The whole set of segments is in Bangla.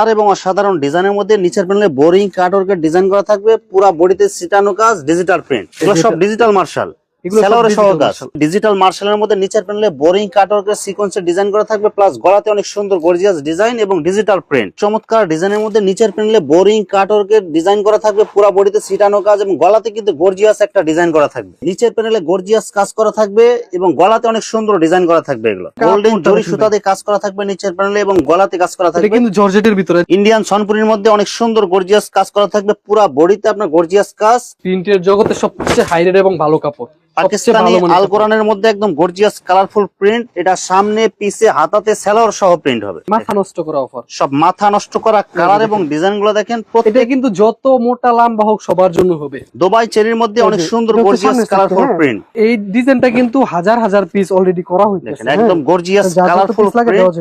আর এবং অসাধারণ ডিজাইনের মধ্যে নিচের প্যানেলে বোরিং কাটওয়ার্কের ডিজাইন করা থাকবে, পুরো বডিতে সিটানো কাজ, ডিজিটাল প্রিন্ট। এগুলো সব ডিজিটাল মার্শাল, ডিজিটাল মার্শালের মধ্যে নিচের প্যানেলে বোরিং কাটওয়ার্কের সিকোয়েন্সের ডিজাইন করা থাকবে, প্লাস গলাতে অনেক সুন্দর গর্জিয়াস ডিজাইন এবং ডিজিটাল প্রিন্ট। চমৎকার ডিজাইনের মধ্যে নিচের প্যানেলে বোরিং কাটওয়ার্কের ডিজাইন করা থাকবে, পুরো বডিতে সিটানো কাজ এবং গলাতে কিন্তু গর্জিয়াস একটা ডিজাইন করা থাকবে। নিচের প্যানেলে গর্জিয়াস কাজ করা থাকবে এবং গলাতে অনেক সুন্দর ডিজাইন করা থাকবে। এগুলো গোল্ডেন জরি সুতা দিয়ে কাজ করা থাকবে নিচের প্যানেলে এবং গলাতে কাজ করা থাকবে, কিন্তু জর্জেটের ভিতরে ইন্ডিয়ান সনপুরির মধ্যে অনেক সুন্দর গর্জিয়াস কাজ করা থাকবে, পুরো বডিতে আপনার গর্জিয়াস কাজ। প্রিন্টের জগতে সবচেয়ে হাই রেট এবং ভালো কাপড়, পাকিস্তানি আল কোরআনের মধ্যে একদম গর্জিয়াস কালারফুল প্রিন্ট। এটা সামনে পিছে হাতাতে সেলর সহ প্রিন্ট হবে। মাথা নষ্ট করা অফার, সব মাথা নষ্ট করা কালার এবং ডিজাইন গুলো দেখেন। এটা কিন্তু যত মোটা লম্বা হোক সবার জন্য হবে। দুবাই চেরির মধ্যে অনেক সুন্দর গর্জিয়াস কালারফুল প্রিন্ট। এই ডিজাইনটা কিন্তু হাজার হাজার পিস অলরেডি করা হয়েছে, একদম গর্জিয়াস কালারফুল প্রিন্ট।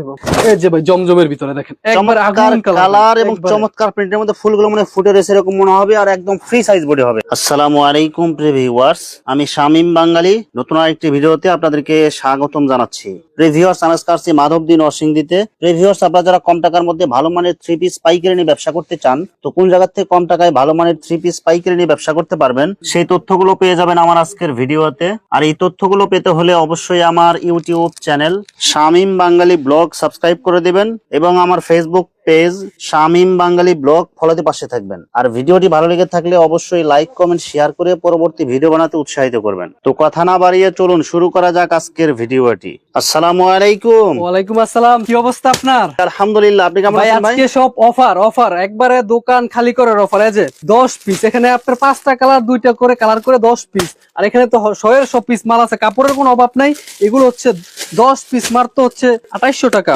এই যে ভাই জমজমের ভিতরে দেখেন একবার আগুন কালার এবং চমৎকার প্রিন্টের মধ্যে ফুলগুলো মানে ফুটে রয়েছে এরকম মনে হবে, আর একদম ফ্রি সাইজ বডি হবে। আসসালামু আলাইকুম প্রিয় ভিউয়ার্স, আমি শামীম বাঙালি নতুন আরেকটি ভিডিওতে আপনাদেরকে স্বাগতম জানাচ্ছি। ভিউয়ার্স, আমি আসছি মাধবদী নরসিংদীতে। ভিউয়ার্স, আপনারা যারা কম টাকার মধ্যে ভালো মানের 3 পিস পাইকারি নিয়ে ব্যবসা করতে চান, তো কোন জায়গা থেকে কম টাকায় ভালো মানের 3 পিস পাইকারি নিয়ে ব্যবসা করতে পারবেন, সেই তথ্যগুলো পেয়ে যাবেন আমার আজকের ভিডিওতে। আর এই তথ্যগুলো পেতে হলে অবশ্যই আমার ইউটিউব চ্যানেল শামীম বাঙালি ব্লগ সাবস্ক্রাইব করে দিবেন এবং আমার ফেসবুক পেজ শামীম বাঙালি ব্লগ ফলোতে পাশে থাকবেন। আর ভিডিওটি ভালো লেগে থাকলে অবশ্যই লাইক কমেন্ট শেয়ার করে পরবর্তী ভিডিও বানাতে উৎসাহিত করবেন। তো কথা না বাড়িয়ে চলুন শুরু করা যাক আজকের ভিডিওটি। আসসালামু আলাইকুম। ওয়ালাইকুম আসসালাম, কি অবস্থা আপনার? আলহামদুলিল্লাহ, আপনি কেমন আছেন ভাই? আজকে সব অফার একবারে দোকান খালি করার অফার। এই যে 10 পিস, এখানে আপনার 5টা কালার 2টা করে কালার করে 10 পিস। আর এখানে তো 100 সব পিস মাল আছে, কাপড়ের কোনো অভাব নাই। এগুলো হচ্ছে 10 পিস মাত্র হচ্ছে 2800 টাকা।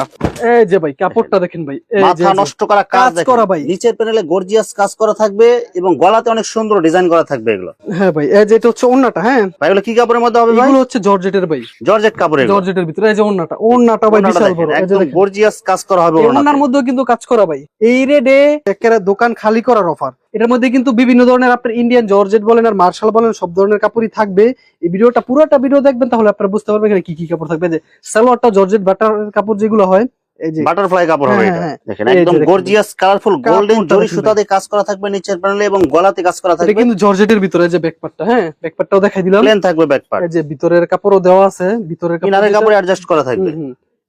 এই যে ভাই কাপড়টা দেখেন ভাই, মাথা নষ্ট করা কাজ করা ভাই। নিচের প্যানেলে গর্জিয়াস কাজ করা থাকবে এবং গলাতে অনেক সুন্দর ডিজাইন করা থাকবে। এগুলো হ্যাঁ ভাই, এই যে এটা হচ্ছে ওন্নাটা। হ্যাঁ ভাই, এগুলো কি কাপড়ের মধ্যে হবে ভাই? এগুলো হচ্ছে জর্জেটের ভাই, জর্জেট কাপড়ের। জর্জেটের ভিতরে এই যে ওন্নাটা ভাই বিশাল বড়, একদম গর্জিয়াস কাজ করা হবে। ওন্নার মধ্যেও কিন্তু কাজ করা ভাই। এই রেডে একেবারে দোকান খালি করার অফার। এটার মধ্যে কিন্তু বিভিন্ন ধরনের আপনার ইন্ডিয়ান জর্জেট বলেন আর মার্শাল বলেন সব ধরনের কাপড়ই থাকবে। এই ভিডিওটা পুরোটা ভিডিও দেখবেন, তাহলে আপনারা বুঝতে পারবেন এখানে কি কি কাপড় থাকবে। যে সালোয়ারটা জর্জেট বাটার কাপড় যেগুলো হয়, এই যে বাটারফ্লাই কাপড় হবে এটা। দেখেন একদম গর্জিয়াস কালারফুল গোল্ডেন জরি সুতা দিয়ে কাজ করা থাকবে নিচের প্যানেলে এবং গলাতে কাজ করা থাকবে। এটা কিন্তু জর্জেটের ভিতরে যে ব্যাকপার্টটা, হ্যাঁ ব্যাকপার্টটাও দেখাই দিলাম, প্লেন থাকবে ব্যাকপার্ট। এই যে ভিতরের কাপড়ও দেওয়া আছে, ভিতরের কাপড় অ্যাডজাস্ট করা থাকবে।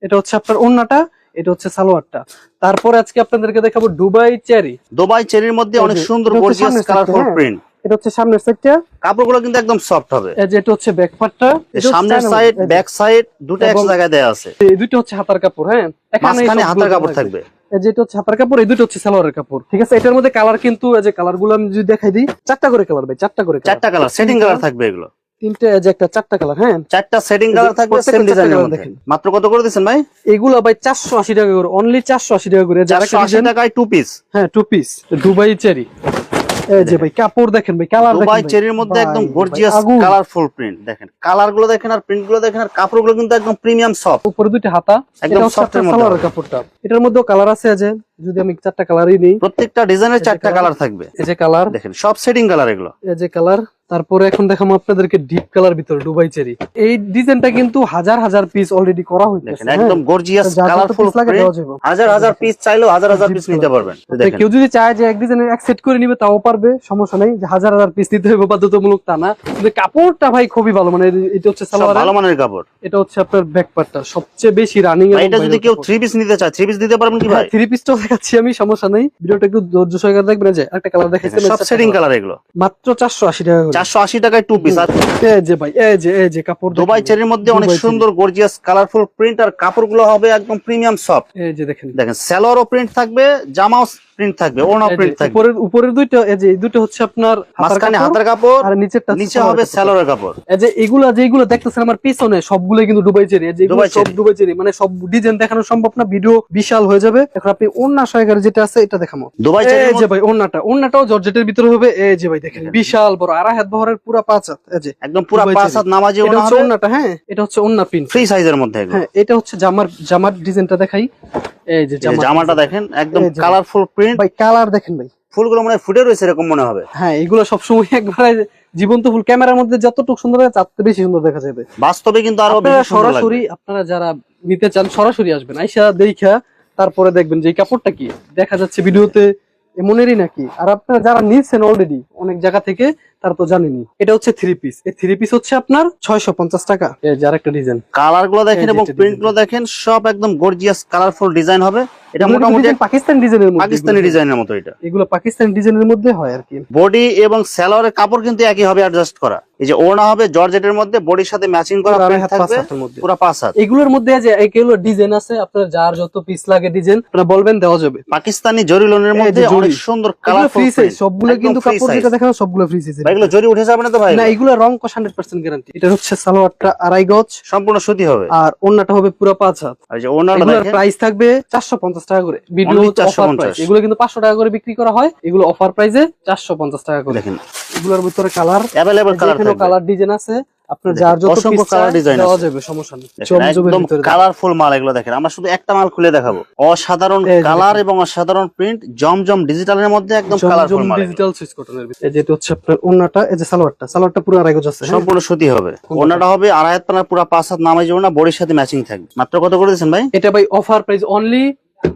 এটা হচ্ছে আপনার ওন্নাটা, এটা হচ্ছে সালোয়ারটা। তারপর আজকে আপনাদেরকে দেখাবো দুবাই চেরি। দুবাই চেরির মধ্যে অনেক সুন্দর গর্জিয়াস কালারফুল প্রিন্ট। এটা হচ্ছে সামনের সাইডটা, কাপড়গুলো কিন্তু একদম সফট হবে। এই যে এটা হচ্ছে ব্যাক পার্টটা, সামনের সাইড ব্যাক সাইড দুটো এক জায়গায় দেয়া আছে। এই দুটো হচ্ছে হাতার কাপড়, হ্যাঁ মাঝখানে হাতার কাপড় থাকবে। এই যে এটা হচ্ছে হাতার কাপড়, এই দুটো হচ্ছে সালোয়ারের কাপড়। ঠিক আছে, এটার মধ্যে কালার কিন্তু এই যে কালারগুলো আমি যদি দেখাই দিই, 4টা করে কালার ভাই, 4টা করে, 4টা কালার সেটিং কালার থাকবে। এগুলো 3টে, এই যে একটা 4টা কালার, হ্যাঁ 4টা সেটিং কালার থাকবে সেম ডিজাইনের মধ্যে। মাত্র কত করে দিবেন ভাই? এগুলো ভাই 480 টাকা করে, অনলি 480 টাকা করে। 480 টাকায় 2 পিস। হ্যাঁ 2 পিস দুবাই চেরি। এই যে ভাই কাপড় দেখেন ভাই, কালার দেখেন, দুবাই চেরির মধ্যে একদম গর্জিয়াস কালারফুল প্রিন্ট। দেখেন কালারগুলো দেখেন আর প্রিন্টগুলো দেখেন, আর কাপড়গুলো কিন্তু একদম প্রিমিয়াম সফট। উপরে দুটো হাতা একদম সফটের মধ্যে সালোয়ারের কাপড়টা। এটার মধ্যেও কালার আছে, যে যদি আমি 4টা কালারই নেই, প্রত্যেকটা ডিজাইনের 4টা কালার থাকবে। এই যে কালার দেখেন সব সেটিং কালার এগুলো, এই যে কালার। তারপরে এখন দেখাবো আপনাদেরকে ডিপ কালার ভিতরে দুবাই চেরি। এই ডিজাইনটা কিন্তু হাজার হাজার পিস অলরেডি করা হয়েছে, দেখেন একদম গর্জিয়াস কালারফুল হাজার হাজার পিস চাইলেও হাজার হাজার পিস নিতে পারবেন। দেখেন কেউ যদি চায় যে এক ডিজাইনের এক সেট করে নিবে তাও পারবে, সমস্যা নেই। যে হাজার হাজার পিস নিতে হবে বাধ্যতামূলক তা না, কিন্তু কাপড়টা ভাই খুবই ভালো। মানে এটা হচ্ছে সালোয়ার, ভালো মানের কাপড়। এটা হচ্ছে আপনার ব্যাক পার্টটা সবচেয়ে বেশি রানিং। এটা যদি কেউ 3 পিস নিতে চায় 3 পিস দিতে পারবেন কি ভাই? 3 পিসটাও দেখাচ্ছি আমি, সমস্যা নেই। ভিডিওটা একটু ধৈর্য সহকারে দেখবেন। যে একটা কালার দেখাচ্ছি, সব সেটিং কালার এগুলো মাত্র 480 টাকা করে। 480 টাকায় 2 পিস। এই যে ভাই, এই যে কাপড় দুবাই চেরির মধ্যে অনেক সুন্দর গর্জিয়াস কালারফুল প্রিন্ট, আর কাপড়গুলো হবে একদম প্রিমিয়াম সফট। এই যে দেখেন সালোয়ারও প্রিন্ট থাকবে, জামাও প্রিন্ট থাকবে, ওড়নাও প্রিন্ট থাকবে। উপরের দুইটা, এই যে এই দুটো হচ্ছে আপনার মাঝখানে হাতার কাপড় আর নিচে হবে সালোয়ারের কাপড়। এই যে যেগুলো দেখতেছেন আমার পিছনে সবগুলো কিন্তু দুবাই চেরি। এই যে সব দুবাই চেরি, মানে সব ডিজাইন দেখানো সম্ভব না, ভিডিও বিশাল হয়ে যাবে। এখন আপনি ওড়না সহকারে যেটা আছে এটা দেখাবো। দুবাই চেরি, এই যে ভাই ওড়নাটাও জর্জেটের ভিতরে হবে। এই যে ভাই দেখেন বিশাল বড়, 2.5 হাত বহরের পুরো 5 হাত। এই যে একদম পুরো 5 হাত নামাজি ওড়না হবে। ওড়নাটা, হ্যাঁ এটা হচ্ছে ওড়না প্রিন্ট ফ্রি সাইজের মধ্যে। হ্যাঁ এটা হচ্ছে জামার ডিজাইনটা দেখাই। এই যে জামাটা দেখেন একদম কালারফুল প্রিন্ট ভাই, কালার দেখেন ভাই, ফুলগুলো মানে ফুটে রয়েছে এরকম মনে হবে। হ্যাঁ এগুলো সবসময় একবারে জীবন্ত ফুল, ক্যামেরার মধ্যে যতটুকু সুন্দর হয় তার বেশি সুন্দর দেখা যাবে বাস্তবে, কিন্তু আরো সরাসরি আপনারা যারা নিতে চান সরাসরি আসবেন, আইসা দেখা তারপরে দেখবেন যে এই কাপড়টা কি দেখা যাচ্ছে ভিডিওতে এমনেরই নাকি, আর আপনারা যারা নিচ্ছেন অলরেডি অনেক জায়গা থেকে তারা তো জানেনি। এটা হচ্ছে 3 পিস, এই 3 পিস হচ্ছে আপনার 650 টাকা। এই যে আরেকটা ডিজাইন, কালার গুলো দেখেন এবং প্রিন্ট গুলো দেখেন, সব একদম গর্জিয়াস কালারফুল ডিজাইন হবে। এটা মোটামুটি পাকিস্তানি ডিজাইনের মধ্যে, পাকিস্তানি ডিজাইনের মতো। এটা এগুলো পাকিস্তানি ডিজাইনের মধ্যে হয় আর কি। বডি এবং সালোয়ারের কাপড় কিন্তু একই হবে, অ্যাডজাস্ট করা। এই যে ওড়না হবে জর্জেটের মধ্যে, বডির সাথে ম্যাচিং করা প্রিন্ট থাকবে, পুরো 5 হাত। এগুলোর মধ্যে যে এগুলো ডিজাইন আছে, আপনার যার যত পিস লাগে ডিজাইন আপনারা বলবেন, দেওয়া যাবে। পাকিস্তানি জরি লোনের মধ্যে অনেক সুন্দর কালারফুল ফ্রি সাইজ, সবগুলো কিন্তু কাপড় যেটা দেখানো সবগুলো ফ্রি সাইজ। এগুলো জরি উঠে যাবে না তো ভাই? না, এগুলো রং 100% গ্যারান্টি। এটা হচ্ছে সালোয়ারটা 2.5 গজ, সম্পূর্ণ সুতি হবে, আর ওড়নাটা হবে পুরো 5 হাত। আর যে ওড়নাটা দেখেন, প্রাইস থাকবে 450 টাকা করে। ভিডিও অফার প্রাইস, এগুলো কিন্তু 500 টাকা করে বিক্রি করা হয়, এগুলো অফার প্রাইসে 450 টাকা করে। দেখেন এগুলোর ভিতরে কালার अवेलेबल, কালার থাকবে, কালার ডিজাইন আছে, আপনার যার যত পিস কালার ডিজাইন দেওয়া যাবে, সমস্যা নেই। একদম কালারফুল মাল এগুলো দেখেন। আমরা শুধু একটা মাল খুলে দেখাবো, অসাধারণ কালার এবং অসাধারণ প্রিন্ট, জমজম ডিজিটালের মধ্যে একদম কালারফুল মাল, ডিজিটাল সুইচ কটনের ভিতরে। এই যে এটা হচ্ছে আপনার ওন্নাটা, এই যে সালোয়ারটা পুরো 2.5 গজ আছে, সম্পূর্ণ সুতি হবে। ওন্নাটা হবে 2.5 হাত পানার, পুরো 5 হাত নামাই যাবে না, বডির সাথে ম্যাচিং থাকবে। মাত্র কত করে দিয়েছেন ভাই? এটা ভাই অফার প্রাইস অনলি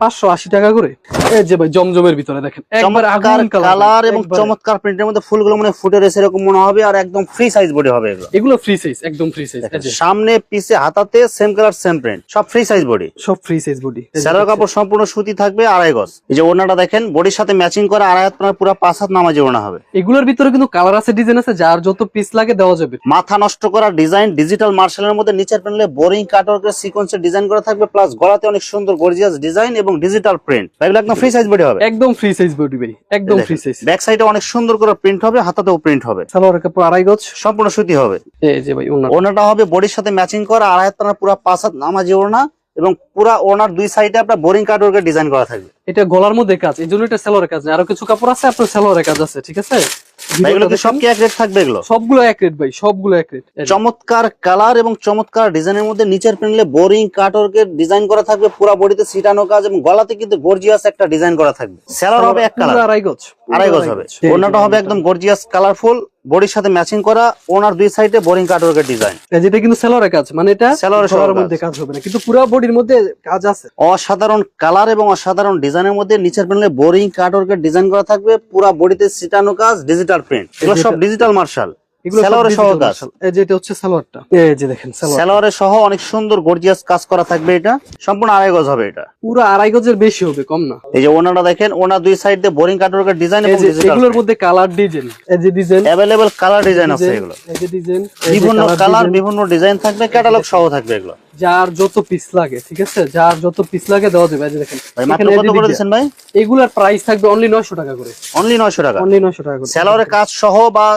580 টাকা করে। এই যে ভাই জমজমের ভিতরে দেখেন, একবার আগুন কালার এবং চমৎকার প্রিন্টের মধ্যে ফুলগুলো মানে ফুটে রয়েছে এরকম মনে হবে, আর একদম ফ্রি সাইজ বডি হবে এগুলো। এগুলো ফ্রি সাইজ, একদম ফ্রি সাইজ। সামনে পিছে হাতাতে সেম কালার সেম প্রিন্ট, সব ফ্রি সাইজ বডি, সব ফ্রি সাইজ বডি। সালোয়ার কাপড় সম্পূর্ণ সুতি থাকবে 2.5 গজ। এই যে ওড়নাটা দেখেন, বডির সাথে ম্যাচিং করা 2.5 হাত পানার, পুরো 5 হাত নামাজি ওড়না হবে। এগুলোর ভিতরে কিন্তু কালার আছে, ডিজাইন আছে, যার যত পিস লাগে দেওয়া যাবে। মাথা নষ্ট করা ডিজাইন, ডিজিটাল মার্শালের মধ্যে নিচের প্যানেলে বোরিং কাটওয়ার্কের সিকোয়েন্সের ডিজাইন করা থাকবে, প্লাস গলাতে অনেক সুন্দর গর্জিয়াস ডিজাইন এবং ডিজিটাল প্রিন্ট। এগুলো একদম ফ্রি সাইজ বডি হবে, একদম ফ্রি সাইজ বডি ভাই, একদম ফ্রি সাইজ। ব্যাক সাইডে অনেক সুন্দর করে প্রিন্ট হবে, হাতাতেও প্রিন্ট হবে। সালোয়ারের কাপড় 2.5 গজ, সম্পূর্ণ সুতি হবে। এই যে ভাই ওড়নাটা হবে বডির সাথে ম্যাচিং করা 2.5 হাত পানার, পুরো 5 হাত নামাজি ওড়না, এবং পুরো ওড়নার দুই সাইডে আপনার বোরিং কাটওয়ার্কের ডিজাইন করা থাকবে। এটা গলার মধ্যে কাজ, এই জন্য এটা সালোয়ারের কাজ না। আরো কিছু কাপড় আছে আপনার সালোয়ারের কাজ আছে, ঠিক আছে? এগুলো কি সব কি এক রেট থাকবে? এগুলো সবগুলো এক রেট ভাই, সবগুলো এক রেট। চমৎকার কালার এবং চমৎকার ডিজাইনের মধ্যে নিচের প্যানেলে বোরিং কাটওয়ার্কের ডিজাইন করা থাকবে, পুরো বডিতে সিটানো কাজ, এবং গলাতে কিন্তু গর্জিয়াস একটা ডিজাইন করা থাকবে। সালোয়ার হবে এক কালার, 2.5 গজ, 2.5 গজ হবে। ওড়নাটা হবে একদম গর্জিয়াস কালারফুল, বডির সাথে ম্যাচিং করা, ওনার দুই সাইডে বোরিং কাটওয়ার্কের ডিজাইন। যেটা কিন্তু সালোয়ারের কাজ, মানে এটা সালোয়ারের মধ্যে কাজ হবে না, কিন্তু পুরো বডির মধ্যে কাজ আছে। অসাধারণ কালার এবং অসাধারণ ডিজাইনের মধ্যে নিচের প্যানেলে বোরিং কাটওয়ার্কের ডিজাইন করা থাকবে, পুরো বডিতে সিটানো কাজ, ডিজিটাল প্রিন্ট। এগুলো সব ডিজিটাল মার্শাল, সালোয়ারের সহ কাজ। এই যে এটা হচ্ছে সালোয়ারটা, এই যে দেখেন সালোয়ারের সহ অনেক সুন্দর গর্জিয়াস কাজ করা থাকবে। এটা সম্পূর্ণ 2.5 গজ হবে, এটা পুরো 2.5 গজের বেশি হবে, কম না। এই যে ওনাটা দেখেন, ওনার দুই সাইড দিয়ে বোরিং কাটওয়ার্কের ডিজাইন এবং ডিজিটাল। এগুলোর মধ্যে কালার ডিজাইন, এই যে ডিজাইন अवेलेबल কালার ডিজাইন আছে। এগুলো এই যে ডিজাইন, বিভিন্ন কালার বিভিন্ন ডিজাইন থাকবে, ক্যাটালগ সহ থাকবে। এগুলো যার যত পিস লাগে, ঠিক আছে, যার যত পিস লাগে দেওয়া যাবে। এই যে দেখেন, ভাই মাত্র কত করে দিবেন ভাই? এগুলার প্রাইস থাকবে অনলি 900 টাকা করে, অনলি 900 টাকা, অনলি 900 টাকা করে। সালোয়ারের কাজ সহ বা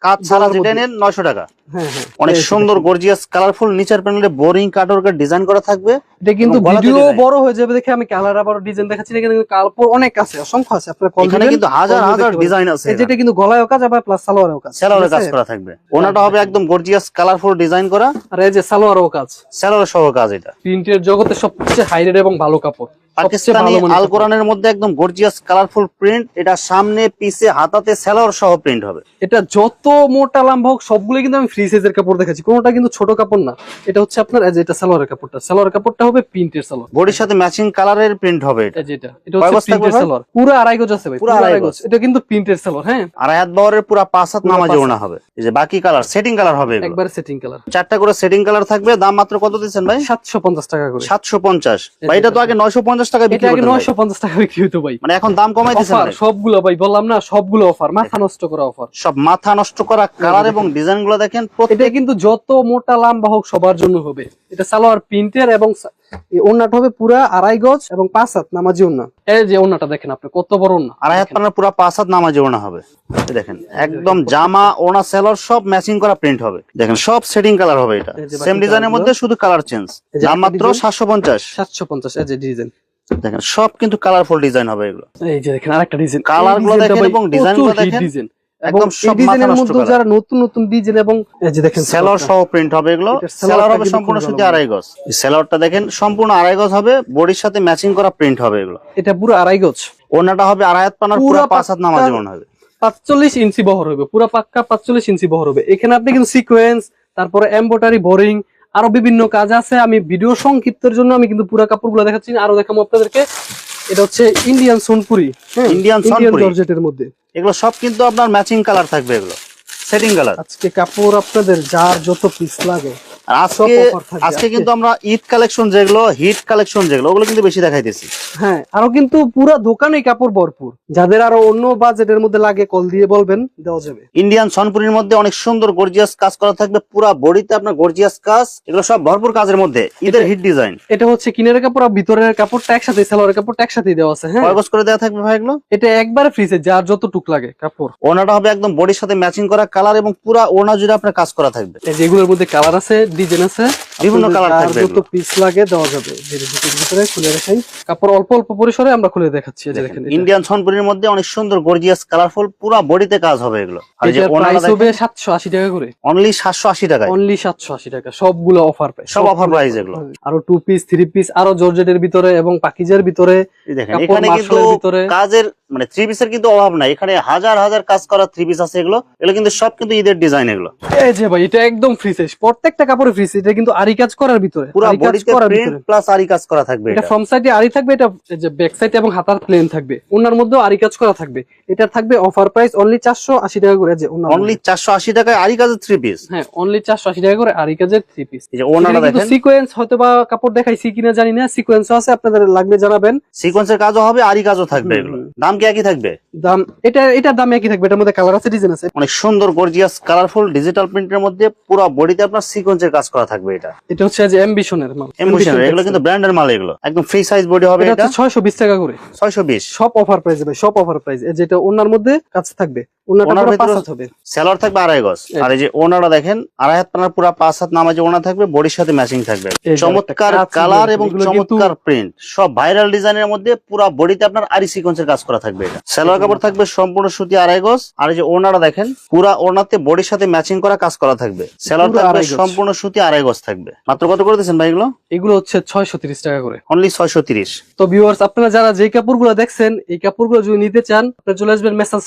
কাজ ছাড়া যেটা নেন 900 টাকা। হ্যাঁ হ্যাঁ, অনেক সুন্দর গর্জিয়াস কালারফুল নিচের প্যানেলে বোরিং কাটওয়ার্কের ডিজাইন করা থাকবে। এটা কিন্তু ভিডিও বড় হয়ে যাবে দেখে আমি কালার আবার ডিজাইন দেখাচ্ছি না, কিন্তু কাপড় অনেক আছে, অসংখ্য আছে। আপনারা কল এখানে কিন্তু হাজার হাজার ডিজাইন আছে। যেটা কিন্তু গলায়ও কাজ আবার প্লাস সালোয়ারেও কাজ, সালোয়ারের কাজ করা থাকবে। ওনাটা হবে একদম গর্জিয়াস কালারফুল ডিজাইন করা, আর এই যে সালোয়ারেও কাজ, সালোয়ার সহ কাজ। এটা প্রিন্টের জগতে সবচেয়ে হাই রেট এবং ভালো কাপড়, পাকিস্তানি আল কোরআনের মধ্যে একদম গর্জিয়াস কালারফুল প্রিন্ট। এটা সামনে পিছে হাতাতে সালোয়ার সহ প্রিন্ট হবে। এটা যত মোটা লম্বা হোক সবগুলো কিন্তু আমি ফ্রি সাইজের কাপড় দেখাচ্ছি, কোনোটা কিন্তু ছোট কাপড় না। এটা হচ্ছে আপনার এই যে এটা সালোয়ারের কাপড়টা, সালোয়ারের কাপড়টা হবে প্রিন্টের সালোয়ার, বডির সাথে ম্যাচিং কালারের প্রিন্ট হবে। এটা যেটা এটা হচ্ছে প্রিন্টের সালোয়ার, পুরো 2.5 গজ আছে ভাই, পুরো 2.5 গজ। এটা কিন্তু প্রিন্টের সালোয়ার। হ্যাঁ, 2.5 হাত বহরের পুরো 5 হাত নামাজি ওড়না হবে। এই যে বাকি কালার সেটিং কালার হবে, এগুলো একবার সেটিং কালার, 4টা করে সেটিং কালার থাকবে। দাম মাত্র কত দিচ্ছেন ভাই? 750 টাকা করে। 750 ভাই? এটা তো আগে 950 টাকা বিক্রি এটা আগে করতেন ভাই। 950 টাকা বিক্রি হতো ভাই, মানে এখন দাম কমাই দিয়েছেন অফার ভাই। সবগুলো ভাই, বললাম না সবগুলো অফার, মাথা নষ্ট করা অফার, সব মাথা নষ্ট করা কালার এবং ডিজাইন গুলো দেখেন। এটা কিন্তু যত মোটা লম্বা হোক সবার জন্য হবে। এটা সালোয়ার প্রিন্টের এবং এই ওন্নাটা হবে পুরা 2.5 গজ এবং 5 হাত নামাজি ওন্না। এই যে ওন্নাটা দেখেন আপনি, কত বড় ওন্না, 2.5 হাত পানার পুরো 5 হাত নামাজি ওড়না হবে। এই দেখেন একদম জামা ওড়না সালোয়ার সব ম্যাচিং করা প্রিন্ট হবে। দেখেন সব সেটিং কালার হবে। এটা সেম ডিজাইনের মধ্যে শুধু কালার চেঞ্জ। দাম মাত্র 750। 750 এই যে ডিজাইন দেখেন সব কিন্তু কালারফুল ডিজাইন হবে এগুলো। এই যে দেখেন আরেকটা ডিজাইন, কালার গুলো দেখেন এবং ডিজাইন গুলো দেখেন, একদম সব মাথা নষ্ট করা। যারা নতুন নতুন ডিজাইন এবং এই যে দেখেন সালোয়ার সহ প্রিন্ট হবে। এগুলো সালোয়ার হবে সম্পূর্ণ সুতি 2.5 গজ। এই সালোয়ারটা দেখেন সম্পূর্ণ 2.5 গজ হবে, বডির সাথে ম্যাচিং করা প্রিন্ট হবে। এগুলো এটা পুরো 2.5 গজ। ওড়নাটা হবে 2.5 হাত পানার, পুরো 5 হাত নামাজি ওড়না হবে। 45 ইঞ্চি বহর হবে, পুরো পাক্কা 45 ইঞ্চি বহর হবে। এখানে আপনি কিন্তু সিকোয়েন্স, তারপরে এমব্রয়ডারি, বোরিং আরো বিভিন্ন কাজ আছে। আমি ভিডিও সংক্ষিপ্তের জন্য আমি কিন্তু পুরো কাপড়গুলো দেখাচ্ছি না, আরো দেখাবো আপনাদেরকে। এটা হচ্ছে ইন্ডিয়ান সোনপুরি, ইন্ডিয়ান সোনপুরি জর্জেটের মধ্যে। এগুলো সব কিন্তু আপনার ম্যাচিং কালার থাকবে, এগুলো সেটিং কালার। আজকে কাপড় আপনাদের যার যত পিস লাগে আর আজকে কিন্তু আমরা ঈদ কালেকশন যেগুলো, হিট কালেকশন যেগুলো, ওগুলো কিন্তু বেশি দেখাইতেছি। হ্যাঁ, আরো কিন্তু পুরো দোকানে কাপড় ভরপুর। যাদের আরো অন্য বাজেটের মধ্যে লাগে কল দিয়ে বলবেন, দেওয়া যাবে। ইন্ডিয়ান সনপুরির মধ্যে অনেক সুন্দর গর্জিয়াস কাজ করা থাকবে, পুরো বডিতে আপনার গর্জিয়াস কাজ, এগুলো সব ভরপুর কাজের মধ্যে ঈদের হিট ডিজাইন। এটা হচ্ছে কিনের কাপড় আর ভিতরের কাপড়টা একসাথে, সালোয়ারের কাপড়টা একসাথে দেওয়া আছে। হ্যাঁ, কয় গজ করে দেওয়া থাকবে ভাই এগুলো? এটা একবারে ফ্রিজে যার যতটুক লাগে কাপড়। ওনাটা হবে একদম বডির সাথে ম্যাচিং করা কালার, এবং পুরো ওনা জুড়ে আপনার কাজ করা থাকবে। এই যেগুলোর মধ্যে কালার আছে, ডিজাইন আছে, বিভিন্ন কালার যার থাকবে যত এগুলো। পিস লাগে দেওয়া যাবে। ভিতরে খুলে রাখাই কাপড় অল্প অল্প পরিসরে আমরা খুলে দেখাচ্ছি। এই যে দেখেন, ইন্ডিয়ান সনপুরির মধ্যে অনেক সুন্দর গর্জিয়াস কালারফুল পুরো বডিতে কাজ হবে এগুলো। আর এই যে এটার ওনাটা প্রাইস হবে দেখেন 780 টাকা করে, অনলি 780 টাকায়, অনলি 780 টাকা। সবগুলো অফার প্রাইস, সব অফার প্রাইস এগুলো। আরো 2 পিস 3 পিস আরো জর্জেটের ভিতরে এবং পাকিজার ভিতরে। এই দেখেন কাপড় এখানে কিন্তু মার্শালের ভিতরে। কাজের মানে 3 পিসের কিন্তু অভাব নাই, এখানে হাজার হাজার কাজ করা 3 পিস আছে। এগুলো কিন্তু সব কিন্তু ঈদের ডিজাইন এগুলো। এই যে ভাই, এটা একদম ফ্রি সাইজ, প্রত্যেকটা কাপড়ে ফ্রি সাইজ। এটা কিন্তু আরি কাজ করার ভিতরে, পুরো আরি কাজ বডিতে করার প্রিন্ট ভিতরে। প্লাস আরি কাজ করা থাকবে। এটা এটা ফ্রন্ট সাইডে আরি থাকবে, এটা এই যে ব্যাক সাইডে এবং হাতার প্লেন থাকবে। ওনার মধ্যেও আরি কাজ করা থাকবে। এটা থাকবে অফার প্রাইস অনলি 480 টাকা করে। যে ওনার অনলি 480 টাকায় আরি কাজের 3 পিস। হ্যাঁ, অনলি 480 টাকা করে আরি কাজের 3 পিস। এই যে ওনাটা দেখেন, সিকোয়েন্স হয়তো বা কাপড় দেখাইছি কিনা জানি না, সিকোয়েন্স আছে, আপনাদের লাগলে জানাবেন। সিকোয়েন্সের কাজও হবে, আরি কাজও থাকবে। এগুলো দাম কি একই থাকবে? দাম এটার দাম একই থাকবে। এটার মধ্যে কালার আছে, ডিজাইন আছে। অনেক সুন্দর গর্জিয়াস কালারফুল ডিজিটাল প্রিন্টের মধ্যে পুরো বডিতে আপনার সিকোয়েন্সের কাজ করা থাকবে। এটা এটা হচ্ছে যে অ্যাম্বিশনের মাল, এমোশনাল, এগুলো কিন্তু ব্র্যান্ডের মাল। এগুলো একদম ফ্রি সাইজ বডি হবে। এটা এটা হচ্ছে 620 টাকা করে, 620। সব অফার প্রাইস ভাই, সব অফার প্রাইস। যেটা ওনার মধ্যে কাজ থাকবে, ওনাটা ওনার পুরো ভিতরে 5 হাত হবে। সেলার থাকবে 2.5 গজ। আর এই যে ওনাটা দেখেন 2.5 হাত পানার পুরো 5 হাত নামাজে ওনা থাকবে, বডির সাথে ম্যাচিং থাকবে। এই যে চমৎকার একটা কাজ কালার ছিল, এবং এগুলো কিন্তু- চমৎকার প্রিন্ট, সব ভাইরাল ডিজাইনের মধ্যে পুরো বডিতে আপনার আরি সিকোয়েন্সের কাজ করা থাকবে। এটা সেলার কাপড় থাকবে সম্পূর্ণ সুতি 2.5 গজ। আর এই যে ওনাটা দেখেন পুরো ওনাতে বডির সাথে ম্যাচিং করা কাজ করা থাকবে। সেলার পুরো থাকবে 2.5 গজ। সম্পূর্ণ সুতি 2.5 গজ থাকবে। মাত্র কত করে দিচ্ছেন ভাই এগুলো? এগুলো হচ্ছে 630 টাকা করে। অনলি 630। তো ভিউয়ার্স, আপনারা যারা যে কাপড়গুলো দেখছেন, এই কাপড়গুলো যদি নিতে চান, আপনারা চলে আসবেন মেসার্স